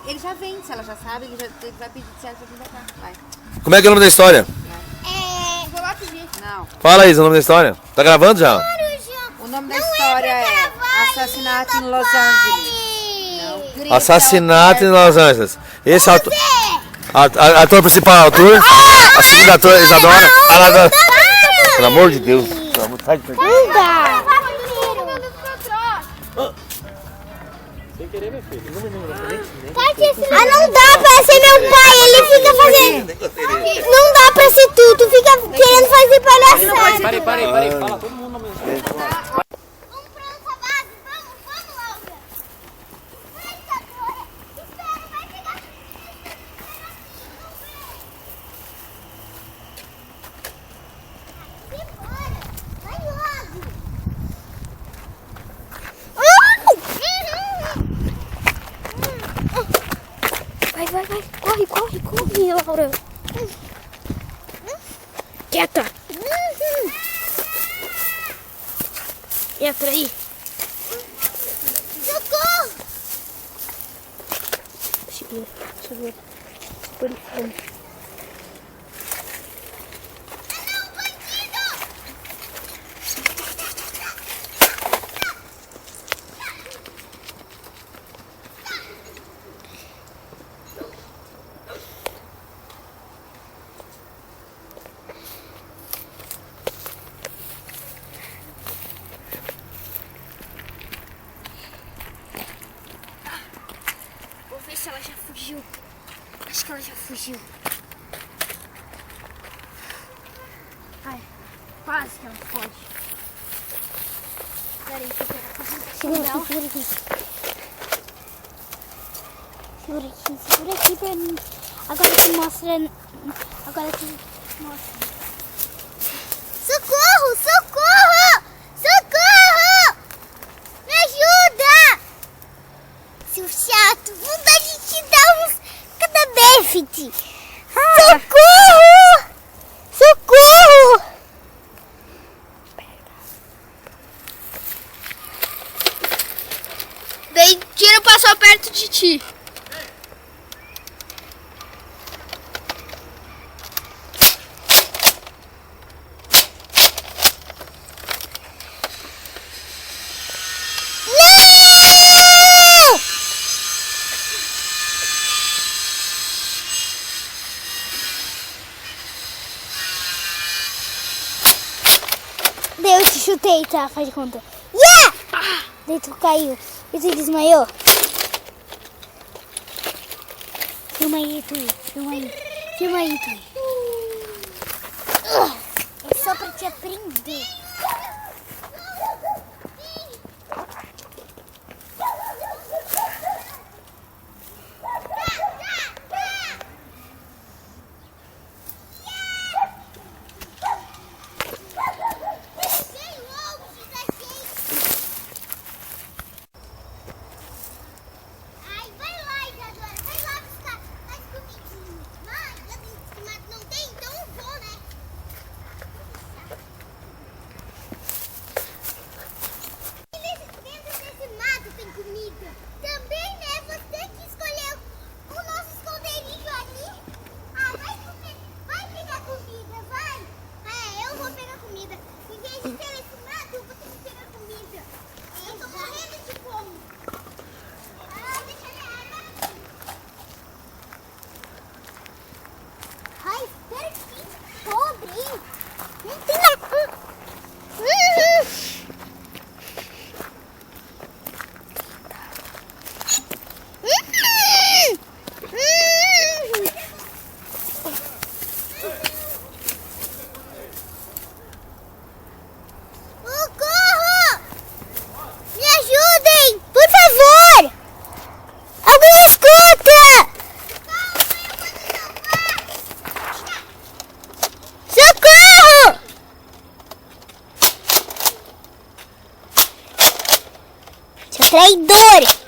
Ele já vem, se ela já sabe, ele vai pedir certo pra vir pra cá. Vai. Como é que é o nome da história? Vou lá pedir. Não. Fala, Isa, o nome da história. Tá gravando já? O nome da história é Assassinato em Los Angeles. Não, grita Assassinato em perto. Los Angeles. Esse é o ator principal, ator. A segunda ator, Isadora. Pelo amor de Deus. Sai de perto. Não dá. Não dá pra ser meu pai, ele fica fazendo. Não dá pra ser tu fica querendo fazer palhaçada. Parei, fala todo mundo ao mesmo tempo. Vamos pra nossa base, vamos, Laura. Espera, vai pegar. Vai logo. Vai, corre, Laura. Quieta. Entra aí. Socorro. Segura. Vou ver se ela já fugiu. Acho que ela já fugiu. Ai, quase que ela foge. Peraí, deixa eu pegar. Segura aqui pra mim. Agora tu mostra. Socorro! Me ajuda! Seu chato, vontade de te dar uns cadabéfite. Socorro! Daí tira passou perto de ti. Eu te chutei, tá? Faz de conta. Yeah! Daí tu caiu. E tu desmaiou. Filma aí, tu. É só pra te aprender.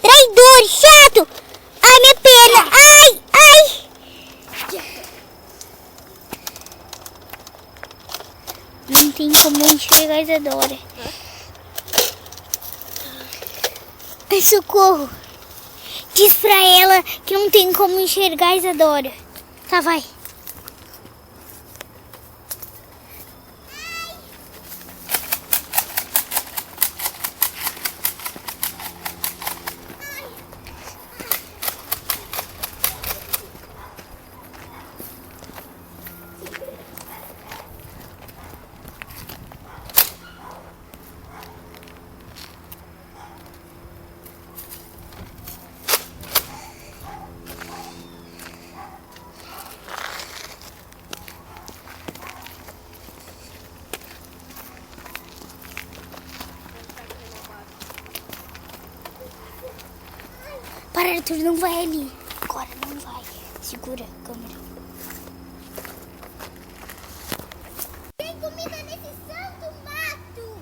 Traidor, chato! Ai, minha perna! Ai! Não tem como enxergar a Isadora. Ai, socorro! Diz pra ela que não tem como enxergar a Isadora. Tá, vai. Para, Arthur, não vai ali. Agora não vai. Segura a câmera. Tem comida nesse santo mato.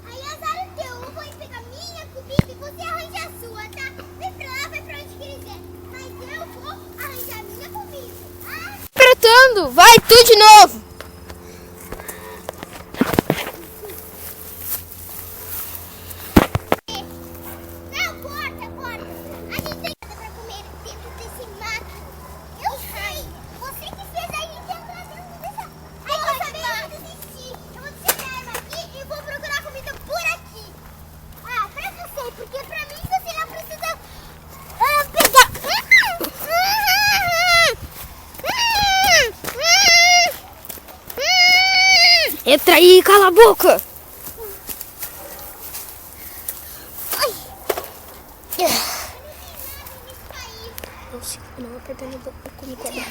Aí azar o teu. Eu vou pegar minha comida e você arranja a sua, tá? Vem pra lá, vai pra onde quiser. Mas eu vou arranjar minha comida. Ah? Tratando, vai tu de novo. Não, corta. A gente tem nada pra comer dentro desse mato. Eu sei. Você que fez a gente entrar dentro dessa... Aí eu também vou desistir. Eu vou deixar minha arma aqui e vou procurar comida por aqui. Ah, pra você, porque pra mim você não precisa pegar... Entra aí, cala a boca. Não, apertando a boca como cobra.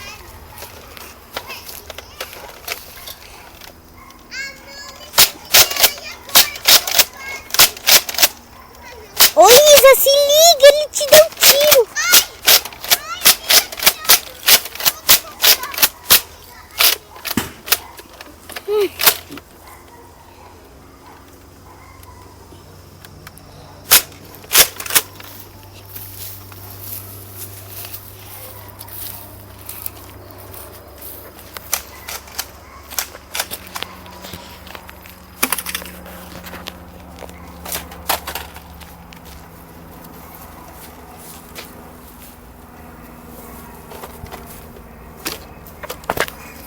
Ô, Isa, se liga, ele te deu um tiro.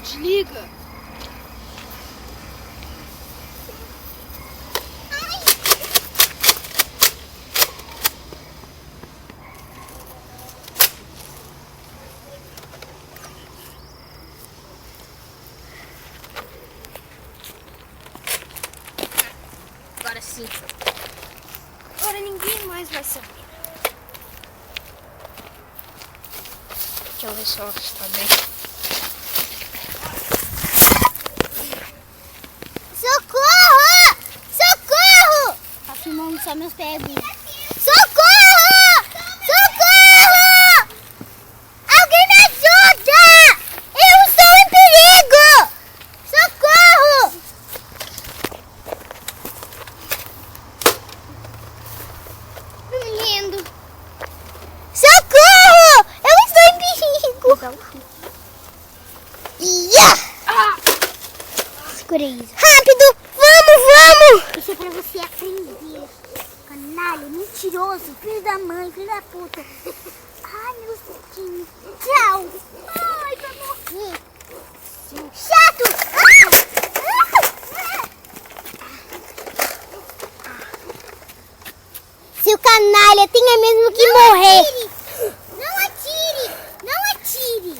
Desliga. Agora sim. Agora ninguém mais vai saber. Deixa eu ver se ela está bem. Socorro! Socorro! Tá filmando só meus pés. Socorro! Socorro! Alguém me ajuda! Eu estou em perigo! Socorro! Lindo. Socorro! Eu estou em perigo! Yeah! Segura isso. Rápido! Vamos! Isso é pra você aprender. Canalha, mentiroso, filho da mãe, filho da puta. Ai, meu Deus. Tchau. Ai, vai morrer. Seu chato. Seu canalha, tenha mesmo que morrer. Não atire. Não atire.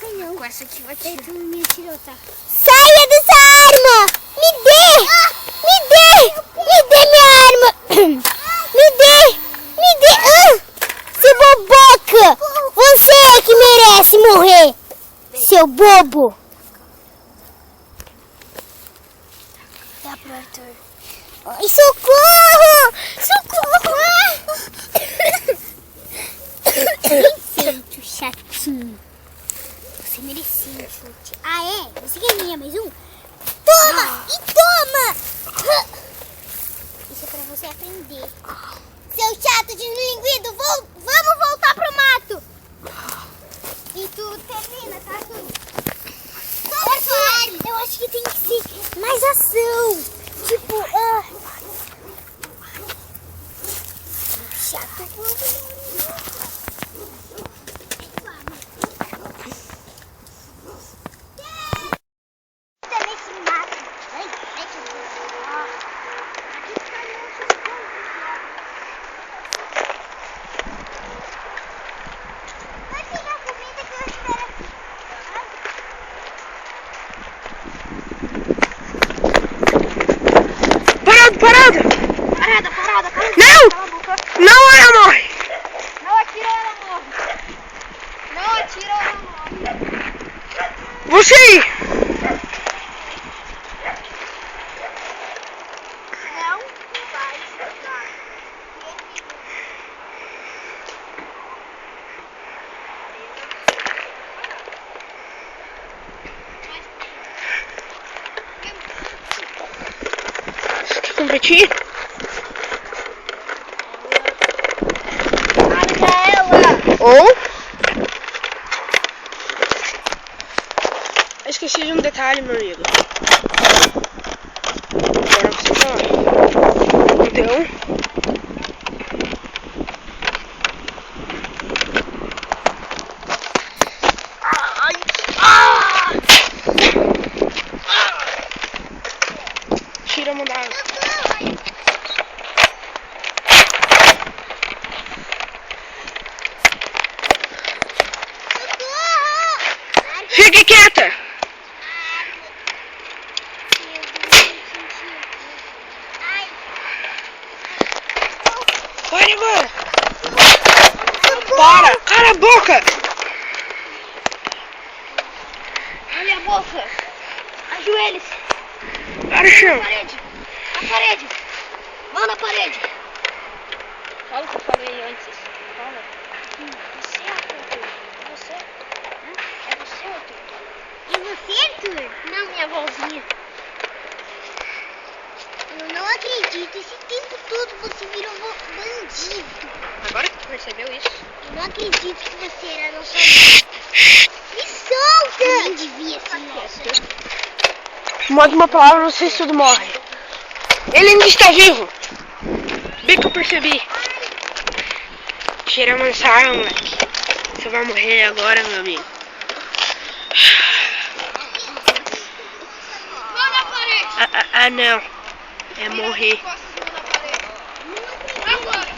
Ai, não. Com essa aqui vai tirar. Tu me atirou, tá? Saia dessa arma! Me dê! Me dê! Me dê minha arma! Me dê! Me dê! Seu boboca! Você é que merece morrer! Seu bobo! Dá pro Arthur. Ai, socorro! Socorro! Feito, chatinho. Você merecia um chute. Ah, é? Você ganha mais um? Toma! E toma! Isso é pra você aprender. Seu chato deslinguido, vamos voltar pro mato. E tu termina, tá? Eu acho que tem que ser mais ação. Tipo, chato. Puxa aí! Não vai jogar. Você quer competir? Ou... Eu esqueci de um detalhe, meu amigo. Agora você fala. Então... Tira a mão da água. Fique quieta! Pare agora! Para! Cala a boca! Olha a boca. Ajoelhe-se. Para o chão! Na parede. Mão na parede. Fala o que eu falei antes. Fala. Você, Arthur. Você? É você, Arthur? E você, Arthur? Não, minha avózinha. Eu não acredito. Esse tempo todo você virou bandido. Agora que tu percebeu isso? Eu não acredito que você era nossa mãe. Me solta! Eu nem devia ser nossa. Mais uma palavra, não sei se tudo morre. Ele ainda está vivo. Bem que eu percebi. Tira essa arma, moleque. Você vai morrer agora, meu amigo. Mão na parede. Não. É morrer. Agora.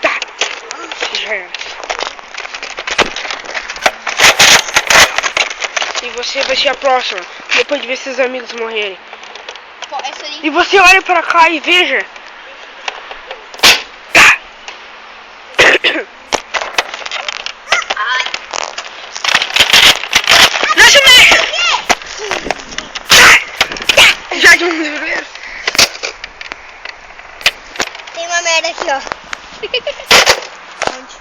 Tá. Já era. E você vai ser a próxima. Depois de ver seus amigos morrerem. E você olha pra cá e veja. Tá. Não se mexa! Já diminuiu. Tem uma merda aqui, ó. Onde?